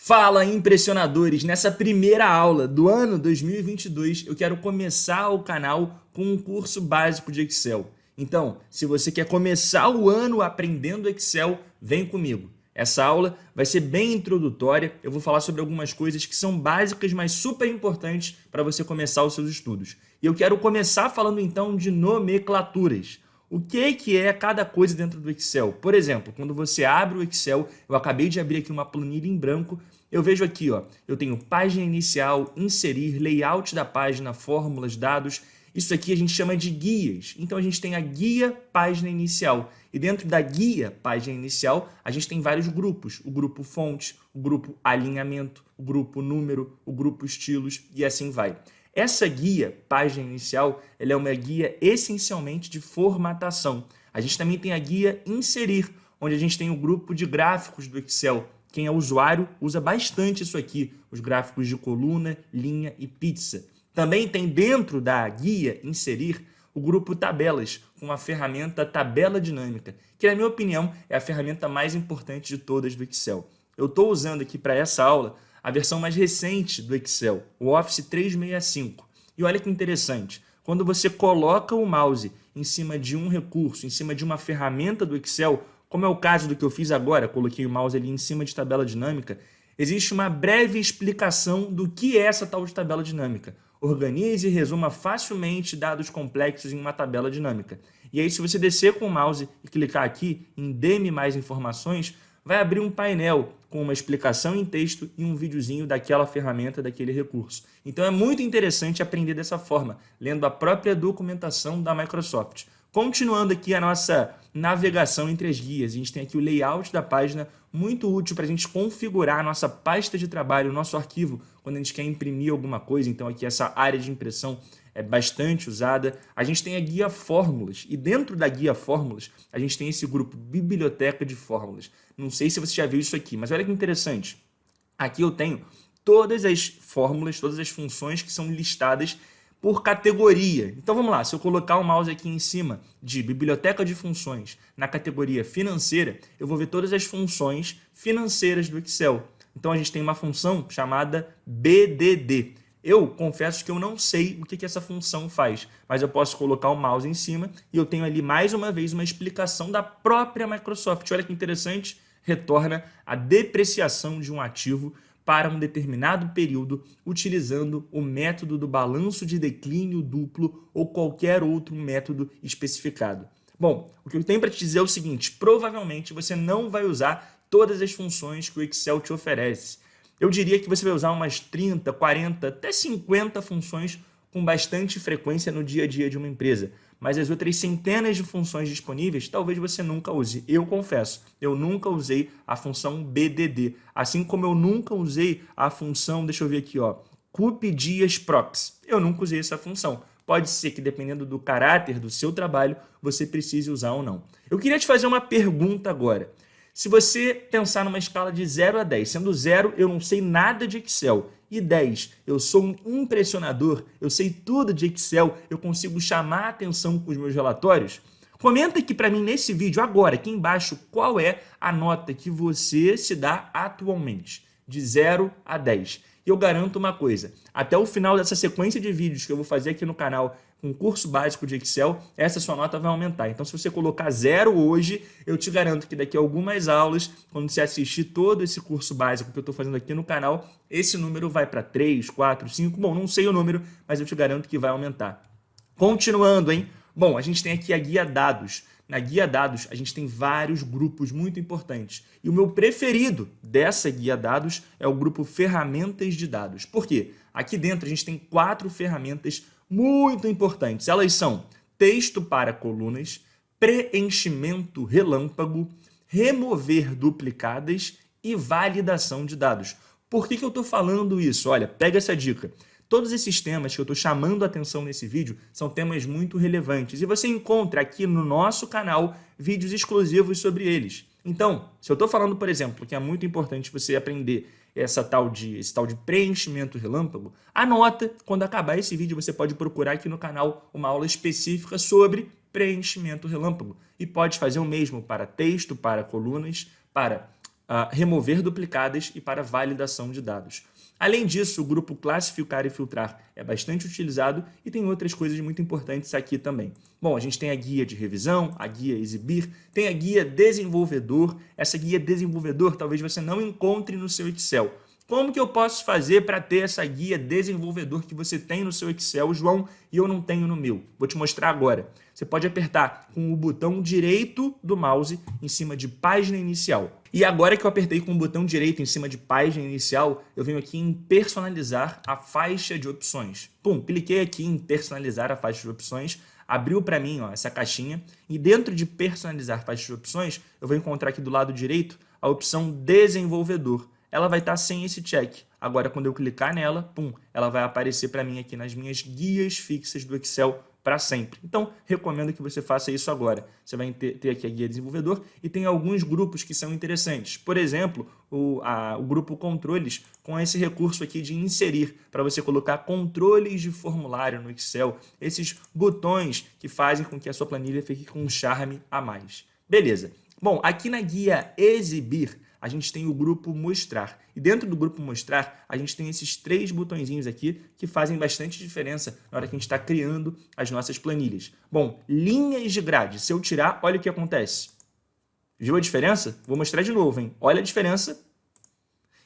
Fala, impressionadores! Nessa primeira aula do ano 2022, eu quero começar o canal com um curso básico de Excel. Então, se você quer começar o ano aprendendo Excel, vem comigo. Essa aula vai ser bem introdutória, eu vou falar sobre algumas coisas que são básicas, mas super importantes para você começar os seus estudos. E eu quero começar falando então de nomenclaturas. O que é cada coisa dentro do Excel? Por exemplo, quando você abre o Excel, eu acabei de abrir aqui uma planilha em branco, eu vejo aqui, ó, eu tenho página inicial, inserir, layout da página, fórmulas, dados. Isso aqui a gente chama de guias. Então a gente tem a guia página inicial. E dentro da guia página inicial, a gente tem vários grupos. O grupo fonte, o grupo alinhamento, o grupo número, o grupo estilos e assim vai. Essa guia, página inicial, ela é uma guia essencialmente de formatação. A gente também tem a guia inserir, onde a gente tem o grupo de gráficos do Excel. Quem é usuário usa bastante isso aqui, os gráficos de coluna, linha e pizza. Também tem dentro da guia inserir o grupo tabelas, com a ferramenta tabela dinâmica, que na minha opinião é a ferramenta mais importante de todas do Excel. Eu estou usando aqui para essa aula a versão mais recente do Excel, o Office 365. E olha que interessante, quando você coloca o mouse em cima de um recurso, em cima de uma ferramenta do Excel, como é o caso do que eu fiz agora, coloquei o mouse ali em cima de tabela dinâmica, existe uma breve explicação do que é essa tal de tabela dinâmica. Organize e resuma facilmente dados complexos em uma tabela dinâmica. E aí, se você descer com o mouse e clicar aqui em Dê-me mais informações, vai abrir um painel com uma explicação em texto e um videozinho daquela ferramenta, daquele recurso. Então é muito interessante aprender dessa forma, lendo a própria documentação da Microsoft. Continuando aqui a nossa navegação entre as guias, a gente tem aqui o layout da página, muito útil para a gente configurar a nossa pasta de trabalho, o nosso arquivo, quando a gente quer imprimir alguma coisa. Então aqui essa área de impressão é bastante usada. A gente tem a guia fórmulas e dentro da guia fórmulas a gente tem esse grupo biblioteca de fórmulas. Não sei se você já viu isso aqui, mas olha que interessante. Aqui eu tenho todas as fórmulas, todas as funções que são listadas por categoria. Então vamos lá, se eu colocar o mouse aqui em cima de biblioteca de funções na categoria financeira, eu vou ver todas as funções financeiras do Excel. Então a gente tem uma função chamada BDD. Eu confesso que eu não sei o que essa função faz, mas eu posso colocar o mouse em cima e eu tenho ali mais uma vez uma explicação da própria Microsoft. Olha que interessante, retorna a depreciação de um ativo para um determinado período utilizando o método do balanço de declínio duplo ou qualquer outro método especificado. Bom, o que eu tenho para te dizer é o seguinte, provavelmente você não vai usar todas as funções que o Excel te oferece. Eu diria que você vai usar umas 30, 40, até 50 funções com bastante frequência no dia a dia de uma empresa. Mas as outras centenas de funções disponíveis, talvez você nunca use. Eu confesso, eu nunca usei a função BDD. Assim como eu nunca usei a função, deixa eu ver aqui, ó, cupdiasprox. Eu nunca usei essa função. Pode ser que, dependendo do caráter do seu trabalho, você precise usar ou não. Eu queria te fazer uma pergunta agora. Se você pensar numa escala de 0 a 10, sendo 0, eu não sei nada de Excel, e 10, eu sou um impressionador, eu sei tudo de Excel, eu consigo chamar a atenção com os meus relatórios, comenta aqui para mim nesse vídeo agora, aqui embaixo, qual é a nota que você se dá atualmente, de 0 a 10. E eu garanto uma coisa, até o final dessa sequência de vídeos que eu vou fazer aqui no canal, um curso básico de Excel, essa sua nota vai aumentar. Então, se você colocar 0 hoje, eu te garanto que daqui a algumas aulas, quando você assistir todo esse curso básico que eu estou fazendo aqui no canal, esse número vai para 3, 4, 5, bom, não sei o número, mas eu te garanto que vai aumentar. Continuando, hein? Bom, a gente tem aqui a guia dados. Na guia dados, a gente tem vários grupos muito importantes. E o meu preferido dessa guia dados é o grupo ferramentas de dados. Por quê? Aqui dentro a gente tem 4 ferramentas muito importantes. Elas são texto para colunas, preenchimento relâmpago, remover duplicadas e validação de dados. Por que eu estou falando isso? Olha, pega essa dica. Todos esses temas que eu estou chamando a atenção nesse vídeo são temas muito relevantes e você encontra aqui no nosso canal vídeos exclusivos sobre eles. Então, se eu estou falando, por exemplo, que é muito importante você aprender esse tal de preenchimento relâmpago, anota, quando acabar esse vídeo você pode procurar aqui no canal uma aula específica sobre preenchimento relâmpago e pode fazer o mesmo para texto, para colunas, para remover duplicadas e para validação de dados. Além disso, o grupo classificar e filtrar é bastante utilizado e tem outras coisas muito importantes aqui também. Bom, a gente tem a guia de revisão, a guia exibir, tem a guia desenvolvedor. Essa guia desenvolvedor talvez você não encontre no seu Excel. Como que eu posso fazer para ter essa guia desenvolvedor que você tem no seu Excel, João, e eu não tenho no meu? Vou te mostrar agora. Você pode apertar com o botão direito do mouse em cima de página inicial. E agora que eu apertei com o botão direito em cima de página inicial, eu venho aqui em personalizar a faixa de opções. Pum, cliquei aqui em personalizar a faixa de opções, abriu para mim essa caixinha e dentro de personalizar faixa de opções, eu vou encontrar aqui do lado direito a opção desenvolvedor. Ela vai estar sem esse check. Agora, quando eu clicar nela, pum, ela vai aparecer para mim aqui nas minhas guias fixas do Excel para sempre. Então, recomendo que você faça isso agora. Você vai ter aqui a guia desenvolvedor e tem alguns grupos que são interessantes. Por exemplo, o grupo controles com esse recurso aqui de inserir, para você colocar controles de formulário no Excel, esses botões que fazem com que a sua planilha fique com um charme a mais. Beleza. Bom, aqui na guia exibir, a gente tem o grupo mostrar. E dentro do grupo mostrar, a gente tem esses 3 botõezinhos aqui que fazem bastante diferença na hora que a gente está criando as nossas planilhas. Bom, linhas de grade. Se eu tirar, olha o que acontece. Viu a diferença? Vou mostrar de novo, hein? Olha a diferença.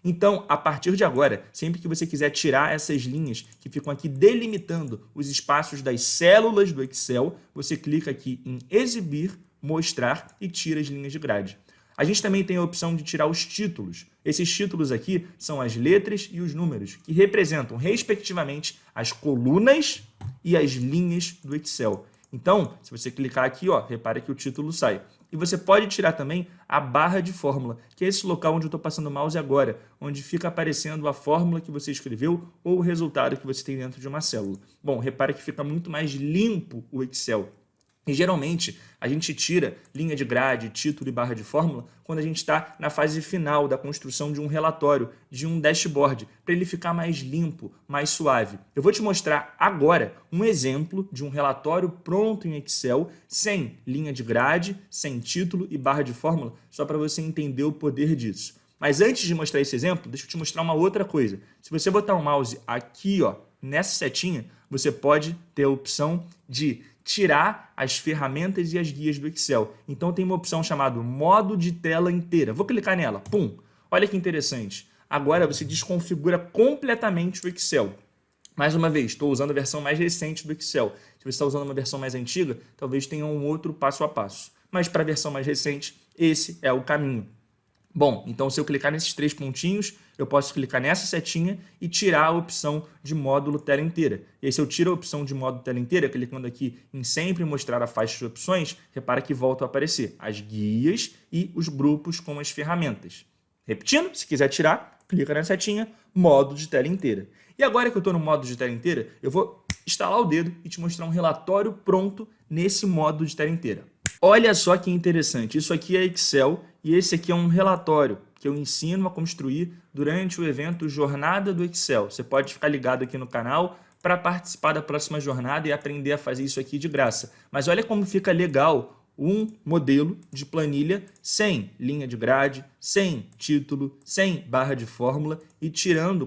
Então, a partir de agora, sempre que você quiser tirar essas linhas que ficam aqui delimitando os espaços das células do Excel, você clica aqui em exibir, mostrar e tira as linhas de grade. A gente também tem a opção de tirar os títulos. Esses títulos aqui são as letras e os números, que representam, respectivamente, as colunas e as linhas do Excel. Então, se você clicar aqui, repare que o título sai. E você pode tirar também a barra de fórmula, que é esse local onde eu estou passando o mouse agora, onde fica aparecendo a fórmula que você escreveu ou o resultado que você tem dentro de uma célula. Bom, repare que fica muito mais limpo o Excel. E geralmente a gente tira linha de grade, título e barra de fórmula quando a gente está na fase final da construção de um relatório, de um dashboard, para ele ficar mais limpo, mais suave. Eu vou te mostrar agora um exemplo de um relatório pronto em Excel, sem linha de grade, sem título e barra de fórmula, só para você entender o poder disso. Mas antes de mostrar esse exemplo, deixa eu te mostrar uma outra coisa. Se você botar o mouse aqui, nessa setinha, você pode ter a opção de tirar as ferramentas e as guias do Excel. Então tem uma opção chamada modo de tela inteira. Vou clicar nela. Pum! Olha que interessante. Agora você desconfigura completamente o Excel. Mais uma vez, estou usando a versão mais recente do Excel. Se você está usando uma versão mais antiga, talvez tenha um outro passo a passo. Mas para a versão mais recente, esse é o caminho. Bom, então se eu clicar nesses 3 pontinhos, eu posso clicar nessa setinha e tirar a opção de módulo tela inteira. E aí se eu tiro a opção de módulo tela inteira, clicando aqui em sempre mostrar a faixa de opções, repara que voltam a aparecer as guias e os grupos com as ferramentas. Repetindo, se quiser tirar, clica na setinha, modo de tela inteira. E agora que eu estou no modo de tela inteira, eu vou estalar o dedo e te mostrar um relatório pronto nesse modo de tela inteira. Olha só que interessante, isso aqui é Excel e esse aqui é um relatório que eu ensino a construir durante o evento Jornada do Excel. Você pode ficar ligado aqui no canal para participar da próxima jornada e aprender a fazer isso aqui de graça. Mas olha como fica legal um modelo de planilha sem linha de grade, sem título, sem barra de fórmula e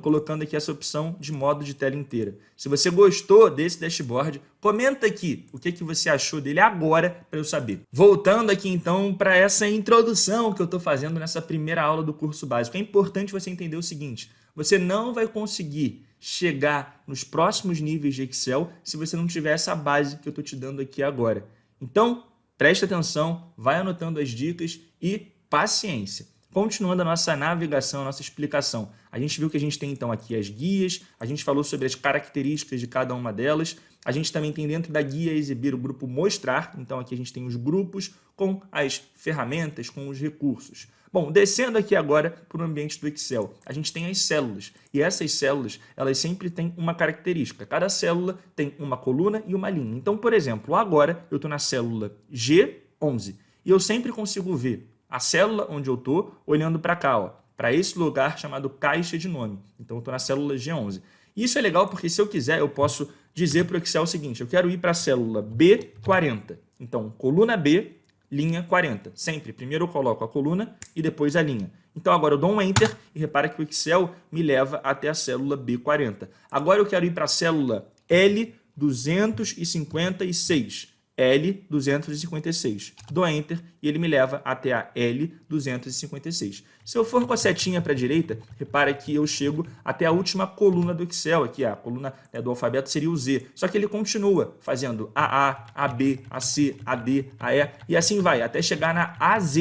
colocando aqui essa opção de modo de tela inteira. Se você gostou desse dashboard, comenta aqui o que você achou dele agora para eu saber. Voltando aqui então para essa introdução que eu estou fazendo nessa primeira aula do curso básico, é importante você entender o seguinte: você não vai conseguir chegar nos próximos níveis de Excel se você não tiver essa base que eu estou te dando aqui agora. Então, preste atenção, vai anotando as dicas e paciência. Continuando a nossa navegação, a nossa explicação. A gente viu que a gente tem então aqui as guias, a gente falou sobre as características de cada uma delas, a gente também tem dentro da guia exibir o grupo mostrar, então aqui a gente tem os grupos com as ferramentas, com os recursos. Bom, descendo aqui agora para o ambiente do Excel, a gente tem as células, e essas células, elas sempre têm uma característica. Cada célula tem uma coluna e uma linha. Então, por exemplo, agora eu estou na célula G11, e eu sempre consigo ver a célula onde eu estou olhando para cá, para esse lugar chamado caixa de nome. Então, eu estou na célula G11. E isso é legal porque se eu quiser, eu posso dizer para o Excel o seguinte: eu quero ir para a célula B40. Então, coluna B, linha 40. Sempre, primeiro eu coloco a coluna e depois a linha. Então agora eu dou um Enter e repara que o Excel me leva até a célula B40. Agora eu quero ir para a célula L256. L256. Dou Enter e ele me leva até a L256. Se eu for com a setinha para a direita, repara que eu chego até a última coluna do Excel. Aqui a coluna do alfabeto seria o Z. Só que ele continua fazendo AA, AB, AC, AD, AE e assim vai, até chegar na AZ.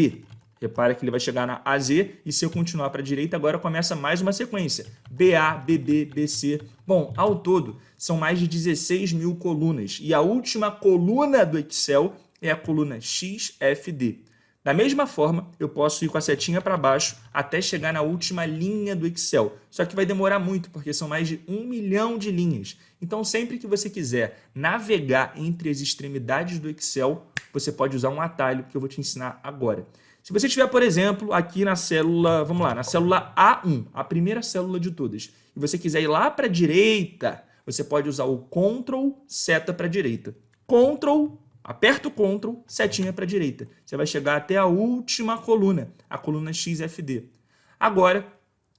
Repara que ele vai chegar na AZ e se eu continuar para a direita, agora começa mais uma sequência. BA, BB, BC. Bom, ao todo, são mais de 16 mil colunas. E a última coluna do Excel é a coluna XFD. Da mesma forma, eu posso ir com a setinha para baixo até chegar na última linha do Excel. Só que vai demorar muito, porque são mais de 1 milhão de linhas. Então, sempre que você quiser navegar entre as extremidades do Excel, você pode usar um atalho que eu vou te ensinar agora. Se você estiver, por exemplo, aqui na célula, vamos lá, na célula A1, a primeira célula de todas, e você quiser ir lá para a direita, você pode usar o Ctrl, seta para a direita. Aperta o Ctrl, setinha para a direita. Você vai chegar até a última coluna, a coluna XFD. Agora,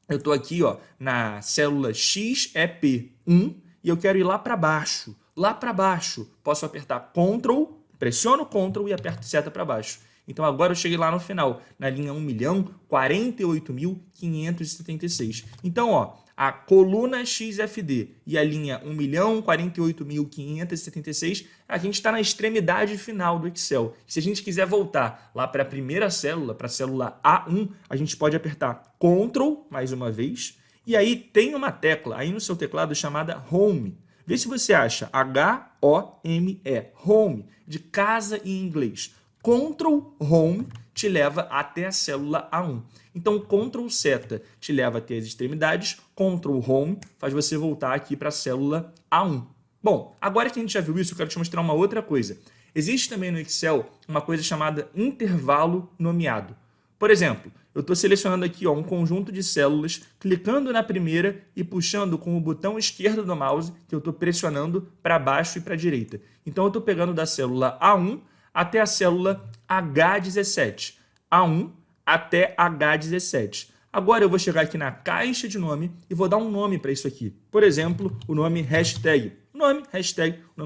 eu estou aqui na célula XEP1 e eu quero ir lá para baixo. Lá para baixo, posso apertar Ctrl, pressiono Ctrl e aperto seta para baixo. Então agora eu cheguei lá no final, na linha 1.048.576. Então, a coluna XFD e a linha 1.048.576, a gente está na extremidade final do Excel. Se a gente quiser voltar lá para a primeira célula, para a célula A1, a gente pode apertar Ctrl, mais uma vez, e aí tem uma tecla aí no seu teclado chamada Home. Vê se você acha H-O-M-E, Home, de casa em inglês. Ctrl Home te leva até a célula A1. Então, Ctrl seta te leva até as extremidades, Ctrl Home faz você voltar aqui para a célula A1. Bom, agora que a gente já viu isso, eu quero te mostrar uma outra coisa. Existe também no Excel uma coisa chamada intervalo nomeado. Por exemplo, eu estou selecionando aqui um conjunto de células, clicando na primeira e puxando com o botão esquerdo do mouse, que eu estou pressionando para baixo e para a direita. Então, eu estou pegando da célula A1 até a célula H17. A1 até H17. Agora eu vou chegar aqui na caixa de nome e vou dar um nome para isso aqui. Por exemplo, o nome hashtag. O nome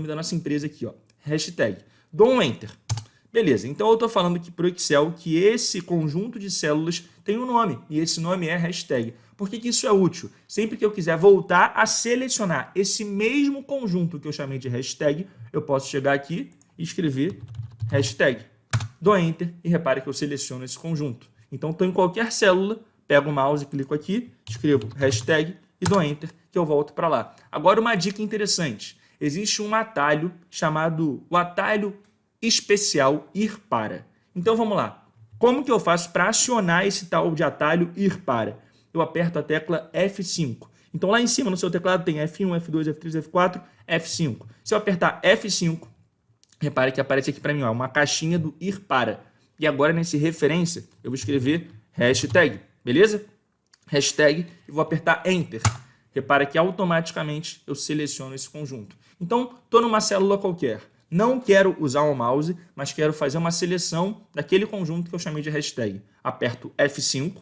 da nossa empresa aqui, hashtag. Dou um Enter. Beleza, então eu estou falando aqui para o Excel que esse conjunto de células tem um nome, e esse nome é hashtag. Por que isso é útil? Sempre que eu quiser voltar a selecionar esse mesmo conjunto que eu chamei de hashtag, eu posso chegar aqui e escrever hashtag. Dou Enter e repare que eu seleciono esse conjunto. Então, estou em qualquer célula, pego o mouse, clico aqui, escrevo hashtag e dou Enter, que eu volto para lá. Agora, uma dica interessante. Existe um atalho chamado o atalho especial ir para. Então, vamos lá. Como que eu faço para acionar esse tal de atalho ir para? Eu aperto a tecla F5. Então, lá em cima no seu teclado tem F1, F2, F3, F4, F5. Se eu apertar F5, repare que aparece aqui para mim uma caixinha do ir para. E agora, nesse referência, eu vou escrever hashtag, beleza? Hashtag e vou apertar Enter. Repara que automaticamente eu seleciono esse conjunto. Então, estou numa célula qualquer. Não quero usar o mouse, mas quero fazer uma seleção daquele conjunto que eu chamei de hashtag. Aperto F5,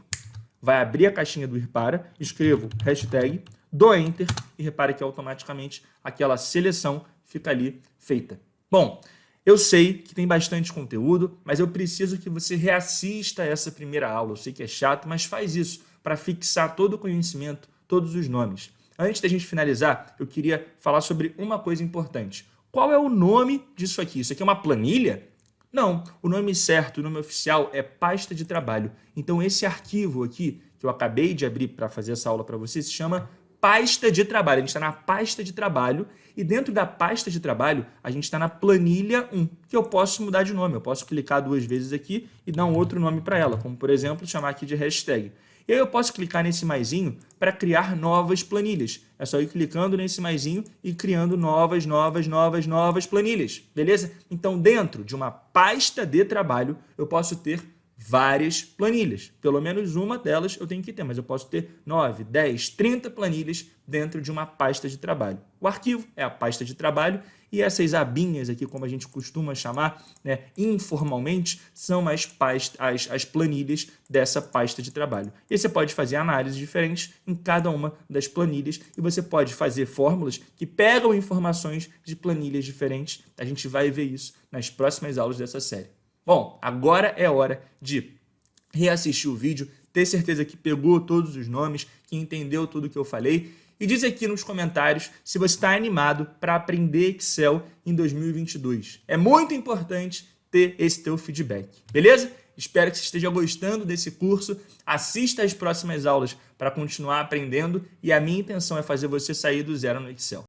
vai abrir a caixinha do ir para, escrevo hashtag, dou Enter e repare que automaticamente aquela seleção fica ali feita. Bom, eu sei que tem bastante conteúdo, mas eu preciso que você reassista essa primeira aula. Eu sei que é chato, mas faz isso para fixar todo o conhecimento, todos os nomes. Antes da gente finalizar, eu queria falar sobre uma coisa importante. Qual é o nome disso aqui? Isso aqui é uma planilha? Não, o nome certo, o nome oficial é pasta de trabalho. Então esse arquivo aqui, que eu acabei de abrir para fazer essa aula para você, se chama pasta de trabalho. A gente está na pasta de trabalho e dentro da pasta de trabalho a gente está na planilha 1, que eu posso mudar de nome. Eu posso clicar 2 vezes aqui e dar um outro nome para ela, como por exemplo chamar aqui de hashtag. E aí eu posso clicar nesse maisinho para criar novas planilhas. É só ir clicando nesse maisinho e criando novas planilhas, beleza? Então dentro de uma pasta de trabalho eu posso ter várias planilhas. Pelo menos uma delas eu tenho que ter, mas eu posso ter 9, 10, 30 planilhas dentro de uma pasta de trabalho. O arquivo é a pasta de trabalho e essas abinhas aqui, como a gente costuma chamar, né, informalmente, são as planilhas dessa pasta de trabalho. E você pode fazer análises diferentes em cada uma das planilhas e você pode fazer fórmulas que pegam informações de planilhas diferentes. A gente vai ver isso nas próximas aulas dessa série. Bom, agora é hora de reassistir o vídeo, ter certeza que pegou todos os nomes, que entendeu tudo que eu falei. E diz aqui nos comentários se você está animado para aprender Excel em 2022. É muito importante ter esse teu feedback, beleza? Espero que você esteja gostando desse curso. Assista às próximas aulas para continuar aprendendo e a minha intenção é fazer você sair do zero no Excel.